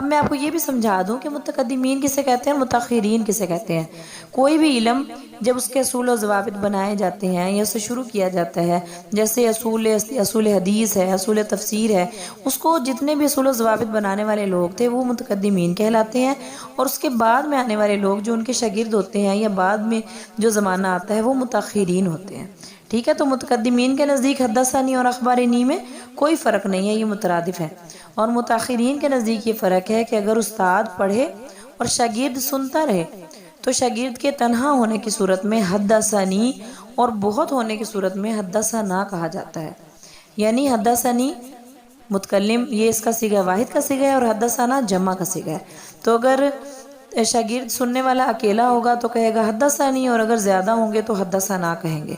اب میں آپ کو یہ بھی سمجھا دوں کہ متقدمین کسے کہتے ہیں، متاخرین کسے کہتے ہیں۔ کوئی بھی علم جب اس کے اصول و ضوابط بنائے جاتے ہیں یا اسے شروع کیا جاتا ہے، جیسے اصول حدیث ہے، اصول تفسیر ہے، اس کو جتنے بھی اصول و ضوابط بنانے والے لوگ تھے وہ متقدمین کہلاتے ہیں، اور اس کے بعد میں آنے والے لوگ جو ان کے شاگرد ہوتے ہیں یا بعد میں جو زمانہ آتا ہے وہ متاخرین ہوتے ہیں۔ ٹھیک ہے، تو متقدمین کے نزدیک حدثنی اور اخبارنی میں کوئی فرق نہیں ہے، یہ مترادف ہے، اور متاخرین کے نزدیک یہ فرق ہے کہ اگر استاد پڑھے اور شاگرد سنتا رہے تو شاگرد کے تنہا ہونے کی صورت میں حدثنی اور بہت ہونے کی صورت میں حدثنا کہا جاتا ہے۔ یعنی حدثنی متکلم یہ اس کا صیغہ واحد کا صیغہ ہے، اور حدثنا جمع کا صیغہ ہے۔ تو اگر شاگرد سننے والا اکیلا ہوگا تو کہے گا حدثنی، اور اگر زیادہ ہوں گے تو حدثنا کہیں گے۔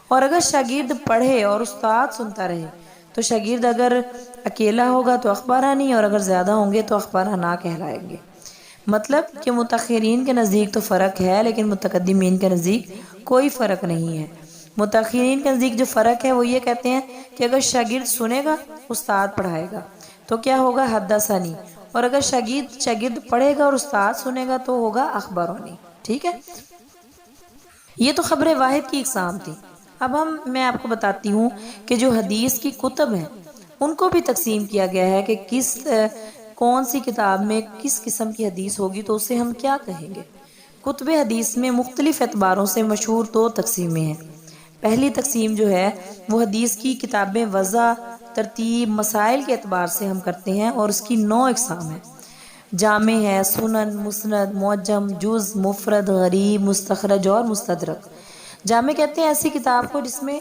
اور اگر شاگرد پڑھے اور استاد سنتا رہے تو شاگرد اگر اکیلا ہوگا تو اخبارانی، اور اگر زیادہ ہوں گے تو اخبارنا کہلائیں گے۔ مطلب کہ متاخرین کے نزدیک تو فرق ہے، لیکن متقدمین کے نزدیک کوئی فرق نہیں ہے۔ متاخرین کے نزدیک جو فرق ہے وہ یہ کہتے ہیں کہ اگر شاگرد سنے گا استاد پڑھائے گا تو کیا ہوگا، حدثنی، اور اگر شاگرد پڑھے گا اور استاد سنے گا تو ہوگا اخبارانی۔ ٹھیک ہے، یہ تو خبر واحد کی اقسام تھی۔ اب میں آپ کو بتاتی ہوں کہ جو حدیث کی کتب ہیں ان کو بھی تقسیم کیا گیا ہے کہ کون سی کتاب میں کس قسم کی حدیث ہوگی تو اسے ہم کیا کہیں گے۔ کتب حدیث میں مختلف اعتباروں سے مشہور 2 تقسیمیں ہیں۔ پہلی تقسیم جو ہے وہ حدیث کی کتابیں وضع، ترتیب، مسائل کے اعتبار سے ہم کرتے ہیں، اور اس کی 9 اقسام ہیں۔ جامع ہے، سنن، مسند، معجم، جز، مفرد، غریب، مستخرج اور مستدرک۔ جامع کہتے ہیں ایسی کتاب کو جس میں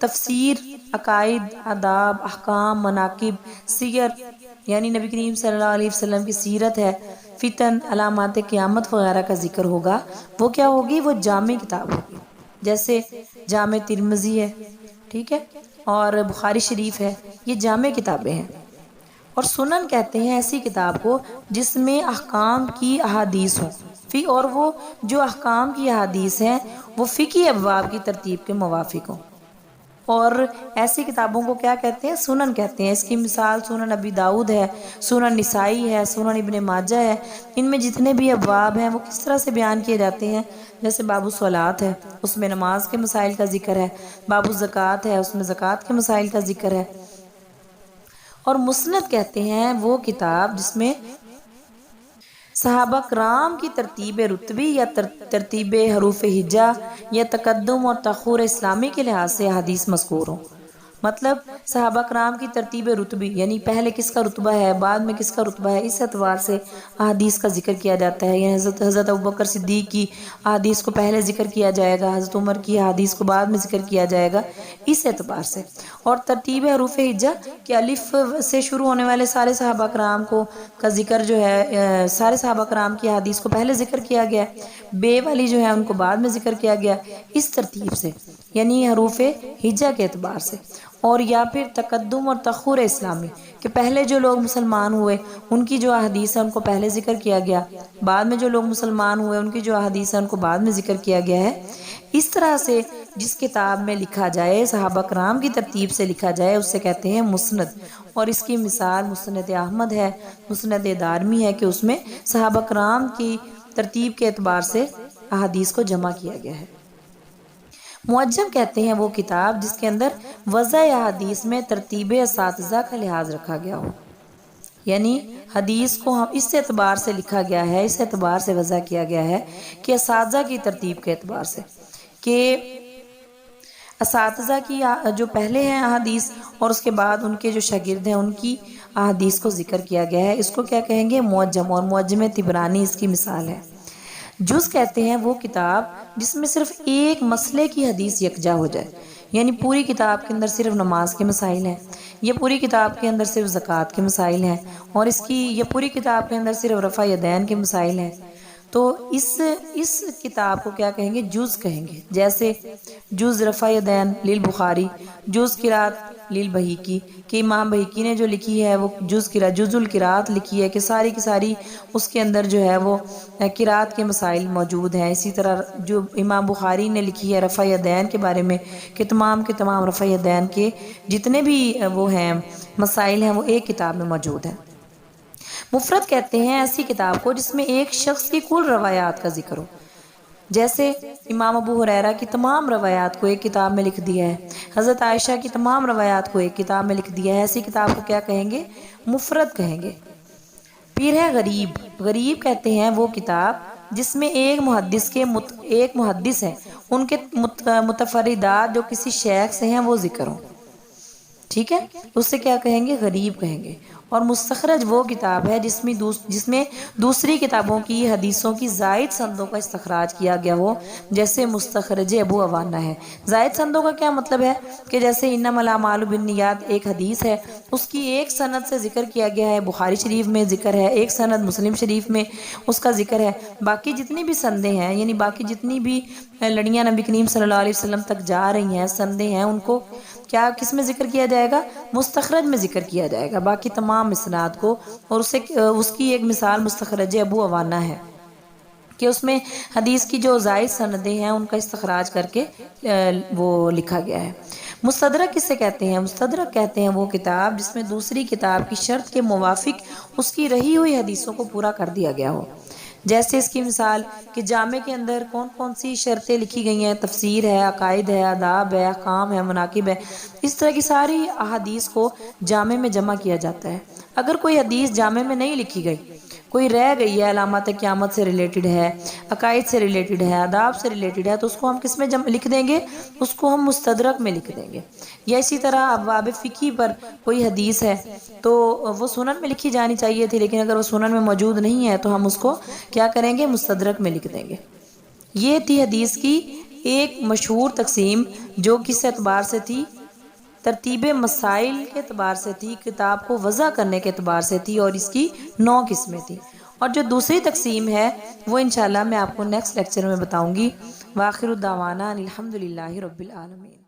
تفسیر، عقائد، آداب، احکام، مناقب، سیر یعنی نبی کریم صلی اللہ علیہ وسلم کی سیرت ہے، فتن، علامات قیامت وغیرہ کا ذکر ہوگا، وہ کیا ہوگی، وہ جامع کتاب ہوگی۔ جیسے جامع ترمذی ہے، ٹھیک ہے، اور بخاری شریف ہے، یہ جامع کتابیں ہیں۔ اور سنن کہتے ہیں ایسی کتاب کو جس میں احکام کی احادیث ہوں، اور وہ جو احکام کی احادیث ہیں وہ فقہی ابواب کی ترتیب کے موافق ہوں، اور ایسی کتابوں کو کیا کہتے ہیں، سنن کہتے ہیں۔ اس کی مثال سنن ابی داؤد ہے، سنن نسائی ہے، سنن ابن ماجہ ہے۔ ان میں جتنے بھی ابواب ہیں وہ کس طرح سے بیان کیے جاتے ہیں، جیسے باب الصلاۃ ہے، اس میں نماز کے مسائل کا ذکر ہے، باب الزکوٰۃ ہے، اس میں زکوٰۃ کے مسائل کا ذکر ہے۔ اور مسند کہتے ہیں وہ کتاب جس میں صحابہ کرام کی ترتیب رتبی یا ترتیب حروف ہجا یا تقدم اور تاخر اسلامی کے لحاظ سے حدیث مذکور ہوں۔ مطلب صحابہ کرام کی ترتیب رتبی یعنی پہلے کس کا رتبہ ہے، بعد میں کس کا رتبہ ہے، اس اعتبار سے احادیث کا ذکر کیا جاتا ہے۔ یعنی حضرت ابوبکر صدیق کی احادیث کو پہلے ذکر کیا جائے گا، حضرت عمر کی احادیث کو بعد میں ذکر کیا جائے گا، اس اعتبار سے۔ اور ترتیب حروف ہجا کہ الف سے شروع ہونے والے سارے صحابہ کرام کا ذکر جو ہے، سارے صحابہ کرام کی احادیث کو پہلے ذکر کیا گیا، بے والی جو ہے ان کو بعد میں ذکر کیا گیا، اس ترتیب سے، یعنی حروف ہجا کے اعتبار سے۔ اور یا پھر تقدم اور تاخر اسلامی کہ پہلے جو لوگ مسلمان ہوئے ان کی جو احادیث ہے ان کو پہلے ذکر کیا گیا، بعد میں جو لوگ مسلمان ہوئے ان کی جو احادیث ہے ان کو بعد میں ذکر کیا گیا ہے۔ اس طرح سے جس کتاب میں لکھا جائے، صحابہ کرام کی ترتیب سے لکھا جائے، اسے کہتے ہیں مسند۔ اور اس کی مثال مسند احمد ہے، مسند دارمی ہے کہ اس میں صحابہ کرام کی ترتیب کے اعتبار سے احادیث کو جمع کیا گیا ہے۔ معجم کہتے ہیں وہ کتاب جس کے اندر وضع احادیث میں ترتیب اساتذہ کا لحاظ رکھا گیا ہو، یعنی حدیث کو ہم اس اعتبار سے لکھا گیا ہے، اس اعتبار سے وضع کیا گیا ہے کہ اساتذہ کی ترتیب کے اعتبار سے، کہ اساتذہ کی جو پہلے ہیں احادیث اور اس کے بعد ان کے جو شاگرد ہیں ان کی احادیث کو ذکر کیا گیا ہے، اس کو کیا کہیں گے، معجم۔ اور معجم طبرانی اس کی مثال ہے۔ جز کہتے ہیں وہ کتاب جس میں صرف ایک مسئلے کی حدیث یکجا ہو جائے، یعنی پوری کتاب کے اندر صرف نماز کے مسائل ہیں، یہ پوری کتاب کے اندر صرف زکوٰۃ کے مسائل ہیں، اور یہ پوری کتاب کے اندر صرف رفع یدین کے مسائل ہیں، تو اس کتاب کو کیا کہیں گے، جز کہیں گے۔ جیسے جز رفع یدین للبخاری، جز قرات للبہیقی کہ امام بہیقی نے جو لکھی ہے وہ جز القرات لکھی ہے کہ ساری کی ساری اس کے اندر جو ہے وہ قرات کے مسائل موجود ہیں۔ اسی طرح جو امام بخاری نے لکھی ہے رفع یدین کے بارے میں کہ تمام کے تمام رفع یدین کے جتنے بھی وہ ہیں مسائل ہیں وہ ایک کتاب میں موجود ہیں۔ مفرد کہتے ہیں ایسی کتاب کو جس میں ایک شخص کی کل روایات کا ذکر ہو، جیسے امام ابو ہریرہ کی تمام روایات کو ایک کتاب میں لکھ دیا ہے، حضرت عائشہ کی تمام روایات کو ایک کتاب میں لکھ دیا ہے، ایسی کتاب کو کیا کہیں گے؟ مفرد کہیں گے۔ پھر ہے غریب۔ غریب کہتے ہیں وہ کتاب جس میں ایک محدث ہے، ان کے متفردات جو کسی شیخ سے ہیں وہ ذکر ہوں، ٹھیک ہے، اس سے کیا کہیں گے؟ غریب کہیں گے۔ اور مستخرج وہ کتاب ہے جس میں دوسری کتابوں کی حدیثوں کی زائد سندوں کا استخراج کیا گیا ہو، جیسے مستخرج ابو عوانہ ہے۔ زائد سندوں کا کیا مطلب ہے کہ جیسے انما الاعمال بالنیات ایک حدیث ہے، اس کی ایک سند سے ذکر کیا گیا ہے، بخاری شریف میں ذکر ہے، ایک سند مسلم شریف میں اس کا ذکر ہے، باقی جتنی بھی سندیں ہیں، یعنی باقی جتنی بھی لڑیاں نبی کریم صلی اللہ علیہ وسلم تک جا رہی ہیں، سندیں ہیں، ان کو کیا کس میں ذکر کیا جائے گا؟ مستخرج میں ذکر کیا جائے گا، باقی تمام اسناد کو۔ اور اس کی ایک مثال مستخرج ابو عوانہ ہے کہ اس میں حدیث کی جو زائد سندیں ہیں ان کا استخراج کر کے وہ لکھا گیا ہے۔ مستدرک کسے کہتے ہیں؟ مستدرک کہتے ہیں وہ کتاب جس میں دوسری کتاب کی شرط کے موافق اس کی رہی ہوئی حدیثوں کو پورا کر دیا گیا ہو، جیسے اس کی مثال کہ جامع کے اندر کون کون سی شرطیں لکھی گئی ہیں، تفسیر ہے، عقائد ہے، آداب ہے، احکام ہے، مناقب ہے، اس طرح کی ساری احادیث کو جامع میں جمع کیا جاتا ہے۔ اگر کوئی حدیث جامع میں نہیں لکھی گئی، کوئی رہ گئی ہے، علامات قیامت سے ریلیٹڈ ہے، عقائد سے ریلیٹڈ ہے، آداب سے ریلیٹڈ ہے، تو اس کو ہم کس میں لکھ دیں گے؟ اس کو ہم مستدرک میں لکھ دیں گے۔ یا اسی طرح ابواب فقہ پر کوئی حدیث ہے تو وہ سنن میں لکھی جانی چاہیے تھی، لیکن اگر وہ سنن میں موجود نہیں ہے تو ہم اس کو کیا کریں گے؟ مستدرک میں لکھ دیں گے۔ یہ تھی حدیث کی ایک مشہور تقسیم جو کس اعتبار سے تھی؟ ترتیب مسائل کے اعتبار سے تھی، کتاب کو وضع کرنے کے اعتبار سے تھی، اور اس کی 9 قسمیں تھی۔ اور جو دوسری تقسیم ہے وہ انشاءاللہ میں آپ کو نیکسٹ لیکچر میں بتاؤں گی۔ وآخر دعوانا الحمدللہ رب العالمین۔